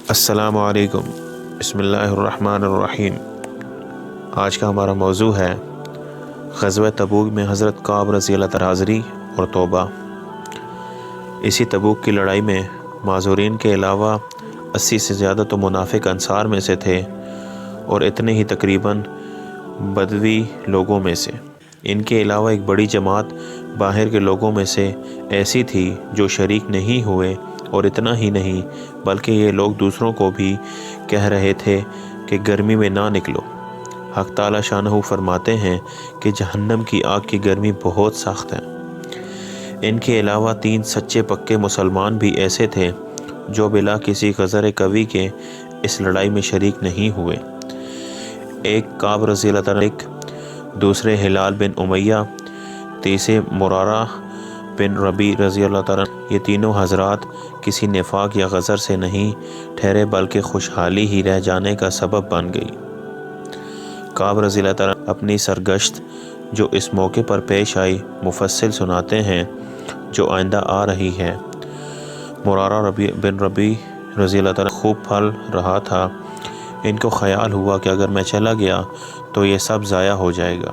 السلام علیکم، بسم اللہ الرحمن الرحیم۔ آج کا ہمارا موضوع ہے غزوہ تبوک میں حضرت کعب رضی اللہ تعالیٰ حاضری اور توبہ۔ اسی تبوک کی لڑائی میں معذورین کے علاوہ 80 سے زیادہ تو منافق انصار میں سے تھے اور اتنے ہی تقریباً بدوی لوگوں میں سے۔ ان کے علاوہ ایک بڑی جماعت باہر کے لوگوں میں سے ایسی تھی جو شریک نہیں ہوئے، اور اتنا ہی نہیں بلکہ یہ لوگ دوسروں کو بھی کہہ رہے تھے کہ گرمی میں نہ نکلو۔ حق تعالی شانہ فرماتے ہیں کہ جہنم کی آگ کی گرمی بہت سخت ہے۔ ان کے علاوہ 3 سچے پکے مسلمان بھی ایسے تھے جو بلا کسی غزر قوی کے اس لڑائی میں شریک نہیں ہوئے۔ ایک کعب رضی اللہ تعالیٰ، دوسرے ہلال بن امیہ، تیسرے مرارہ بن ربیع رضی اللہ تعالیٰ۔ یہ تینوں حضرات کسی نفاق یا غزر سے نہیں ٹھہرے بلکہ خوشحالی ہی رہ جانے کا سبب بن گئی۔ کعب رضی اللہ تعالیٰ اپنی سرگشت جو اس موقع پر پیش آئی مفصل سناتے ہیں، جو آئندہ آ رہی ہے۔ مرارہ بن ربیع رضی اللہ تعالیٰ خوب پھل رہا تھا۔ ان کو خیال ہوا کہ اگر میں چلا گیا تو یہ سب ضائع ہو جائے گا۔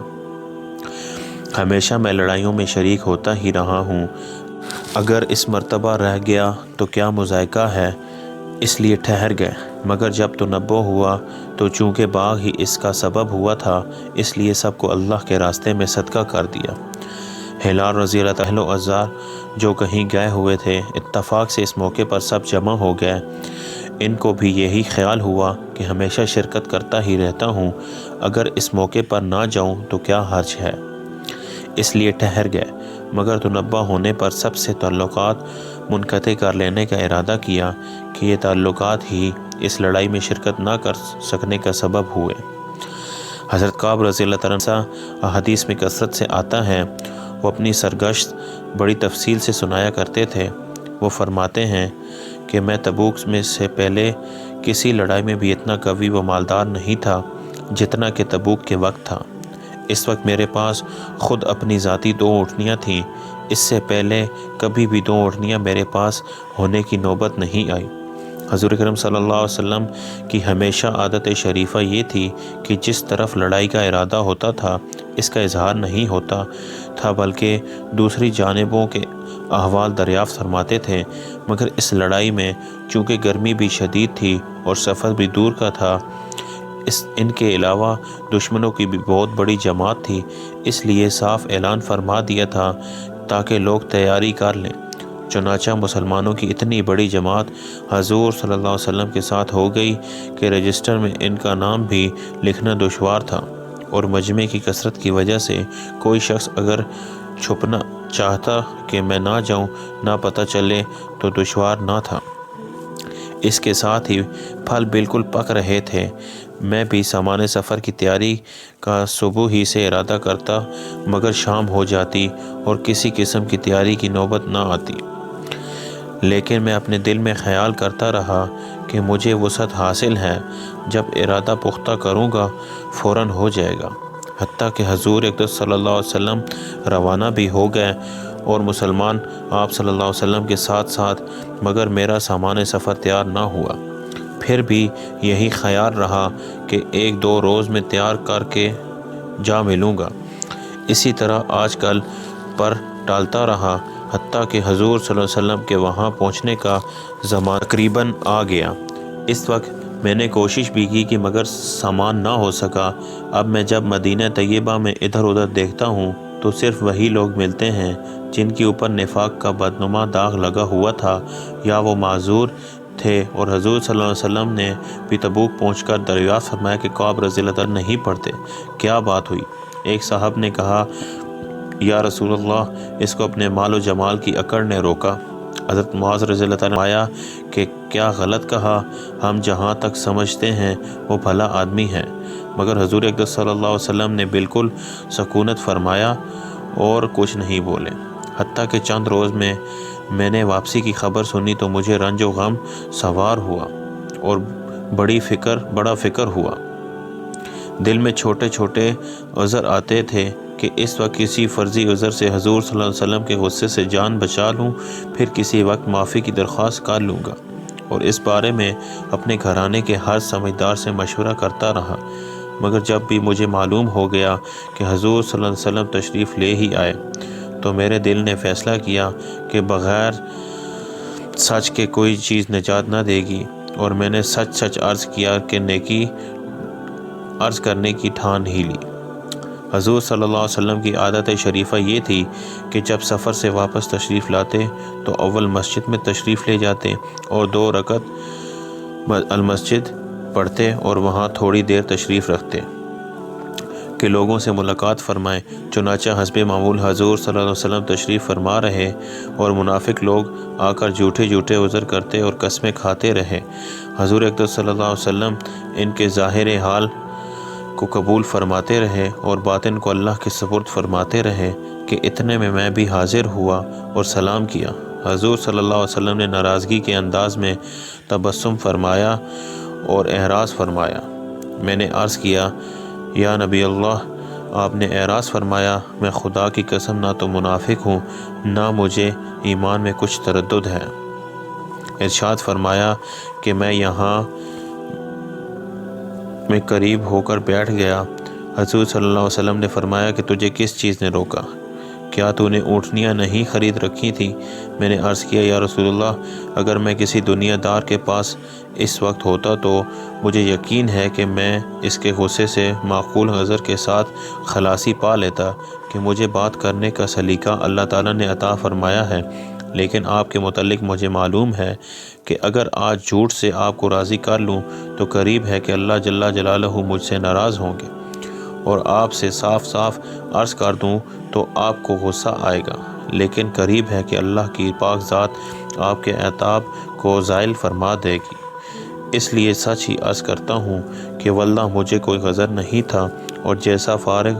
ہمیشہ میں لڑائیوں میں شریک ہوتا ہی رہا ہوں، اگر اس مرتبہ رہ گیا تو کیا مضائقہ ہے، اس لیے ٹھہر گئے۔ مگر جب تنبؤ ہوا تو چونکہ باغ ہی اس کا سبب ہوا تھا، اس لیے سب کو اللہ کے راستے میں صدقہ کر دیا۔ ہلال رضی اللہ تعالیٰ اعزار جو کہیں گئے ہوئے تھے، اتفاق سے اس موقع پر سب جمع ہو گئے۔ ان کو بھی یہی خیال ہوا کہ ہمیشہ شرکت کرتا ہی رہتا ہوں، اگر اس موقع پر نہ جاؤں تو کیا حرج ہے، اس لیے ٹھہر گئے۔ مگر تنبہ ہونے پر سب سے تعلقات منقطع کر لینے کا ارادہ کیا کہ یہ تعلقات ہی اس لڑائی میں شرکت نہ کر سکنے کا سبب ہوئے۔ حضرت کعب رضی اللہ تعالیٰ حدیث میں کثرت سے آتا ہے، وہ اپنی سرگشت بڑی تفصیل سے سنایا کرتے تھے۔ وہ فرماتے ہیں کہ میں تبوک میں سے پہلے کسی لڑائی میں بھی اتنا قوی و مالدار نہیں تھا جتنا کہ تبوک کے وقت تھا۔ اس وقت میرے پاس خود اپنی ذاتی 2 اونٹنیاں تھیں۔ اس سے پہلے کبھی بھی 2 اونٹنیاں میرے پاس ہونے کی نوبت نہیں آئی۔ حضور اکرم صلی اللہ علیہ وسلم کی ہمیشہ عادت شریفہ یہ تھی کہ جس طرف لڑائی کا ارادہ ہوتا تھا اس کا اظہار نہیں ہوتا تھا، بلکہ دوسری جانبوں کے احوال دریافت فرماتے تھے۔ مگر اس لڑائی میں چونکہ گرمی بھی شدید تھی اور سفر بھی دور کا تھا، ان کے علاوہ دشمنوں کی بھی بہت بڑی جماعت تھی، اس لیے صاف اعلان فرما دیا تھا تاکہ لوگ تیاری کر لیں۔ چنانچہ مسلمانوں کی اتنی بڑی جماعت حضور صلی اللہ علیہ وسلم کے ساتھ ہو گئی کہ رجسٹر میں ان کا نام بھی لکھنا دشوار تھا، اور مجمع کی کثرت کی وجہ سے کوئی شخص اگر چھپنا چاہتا کہ میں نہ جاؤں، نہ پتہ چلے تو دشوار نہ تھا۔ اس کے ساتھ ہی پھل بالکل پک رہے تھے۔ میں بھی سامان سفر کی تیاری کا صبح ہی سے ارادہ کرتا، مگر شام ہو جاتی اور کسی قسم کی تیاری کی نوبت نہ آتی۔ لیکن میں اپنے دل میں خیال کرتا رہا کہ مجھے وسعت حاصل ہے، جب ارادہ پختہ کروں گا فوراً ہو جائے گا۔ حتیٰ کہ حضور اقدس صلی اللہ علیہ وسلم روانہ بھی ہو گئے اور مسلمان آپ صلی اللہ علیہ وسلم کے ساتھ ساتھ، مگر میرا سامان سفر تیار نہ ہوا۔ پھر بھی یہی خیال رہا کہ 1-2 روز میں تیار کر کے جا ملوں گا۔ اسی طرح آج کل پر ٹالتا رہا، حتیٰ کہ حضور صلی اللہ علیہ وسلم کے وہاں پہنچنے کا زمانہ تقریباً آ گیا۔ اس وقت میں نے کوشش بھی کی کہ مگر سامان نہ ہو سکا۔ اب میں جب مدینہ طیبہ میں ادھر ادھر دیکھتا ہوں تو صرف وہی لوگ ملتے ہیں جن کے اوپر نفاق کا بدنما داغ لگا ہوا تھا، یا وہ معذور تھے، اور حضور صلی اللہ علیہ وسلم نے بھی تبوک پہنچ کر دریافت فرمایا کہ کعب رضی اللہ تعالیٰ نہیں پڑھتے، کیا بات ہوئی؟ ایک صاحب نے کہا، یا رسول اللہ، اس کو اپنے مال و جمال کی اکڑ نے روکا۔ حضرت معاذ رضی اللہ تعالیٰ نے آیا کہ کیا غلط کہا، ہم جہاں تک سمجھتے ہیں وہ بھلا آدمی ہے۔ مگر حضور اقدس صلی اللہ علیہ وسلم نے بالکل سکونت فرمایا اور کچھ نہیں بولے۔ حتیٰ کہ چند روز میں نے واپسی کی خبر سنی تو مجھے رنج و غم سوار ہوا اور بڑا فکر ہوا۔ دل میں چھوٹے چھوٹے عذر آتے تھے کہ اس وقت کسی فرضی عذر سے حضور صلی اللہ علیہ وسلم کے غصے سے جان بچا لوں، پھر کسی وقت معافی کی درخواست کر لوں گا۔ اور اس بارے میں اپنے گھرانے کے ہر سمجھدار سے مشورہ کرتا رہا، مگر جب بھی مجھے معلوم ہو گیا کہ حضور صلی اللہ علیہ وسلم تشریف لے ہی آئے تو میرے دل نے فیصلہ کیا کہ بغیر سچ کے کوئی چیز نجات نہ دے گی، اور میں نے سچ سچ عرض کیا کہ نیکی عرض کرنے کی ٹھان ہی لی۔ حضور صلی اللہ علیہ وسلم کی عادت شریفہ یہ تھی کہ جب سفر سے واپس تشریف لاتے تو اول مسجد میں تشریف لے جاتے اور 2 رکعت المسجد پڑھتے اور وہاں تھوڑی دیر تشریف رکھتے کہ لوگوں سے ملاقات فرمائیں۔ چنانچہ حسب معمول حضور صلی اللہ علیہ وسلم تشریف فرما رہے اور منافق لوگ آ کر جھوٹے جھوٹے عذر کرتے اور قسمیں کھاتے رہے۔ حضور اقدس صلی اللہ علیہ وسلم ان کے ظاہر حال کو قبول فرماتے رہے اور باطن کو اللہ کے سپرد فرماتے رہے کہ اتنے میں بھی حاضر ہوا اور سلام کیا۔ حضور صلی اللہ علیہ وسلم نے ناراضگی کے انداز میں تبسم فرمایا اور اعراض فرمایا۔ میں نے عرض کیا، یا نبی اللہ، آپ نے اعراض فرمایا، میں خدا کی قسم نہ تو منافق ہوں نہ مجھے ایمان میں کچھ تردد ہے۔ ارشاد فرمایا کہ میں یہاں میں قریب ہو کر بیٹھ گیا۔ حضور صلی اللہ علیہ وسلم نے فرمایا کہ تجھے کس چیز نے روکا؟ کیا تو نے اونٹنیاں نہیں خرید رکھی تھی؟ میں نے عرض کیا، یا رسول اللہ، اگر میں کسی دنیا دار کے پاس اس وقت ہوتا تو مجھے یقین ہے کہ میں اس کے غصے سے معقول نظر کے ساتھ خلاصی پا لیتا کہ مجھے بات کرنے کا سلیقہ اللہ تعالیٰ نے عطا فرمایا ہے، لیکن آپ کے متعلق مجھے معلوم ہے کہ اگر آج جھوٹ سے آپ کو راضی کر لوں تو قریب ہے کہ اللہ جل جلالہ مجھ سے ناراض ہوں گے، اور آپ سے صاف صاف عرض کر دوں تو آپ کو غصہ آئے گا، لیکن قریب ہے کہ اللہ کی پاک ذات آپ کے عتاب کو زائل فرما دے گی۔ اس لیے سچ ہی عرض کرتا ہوں کہ واللہ مجھے کوئی غرض نہیں تھا، اور جیسا فارغ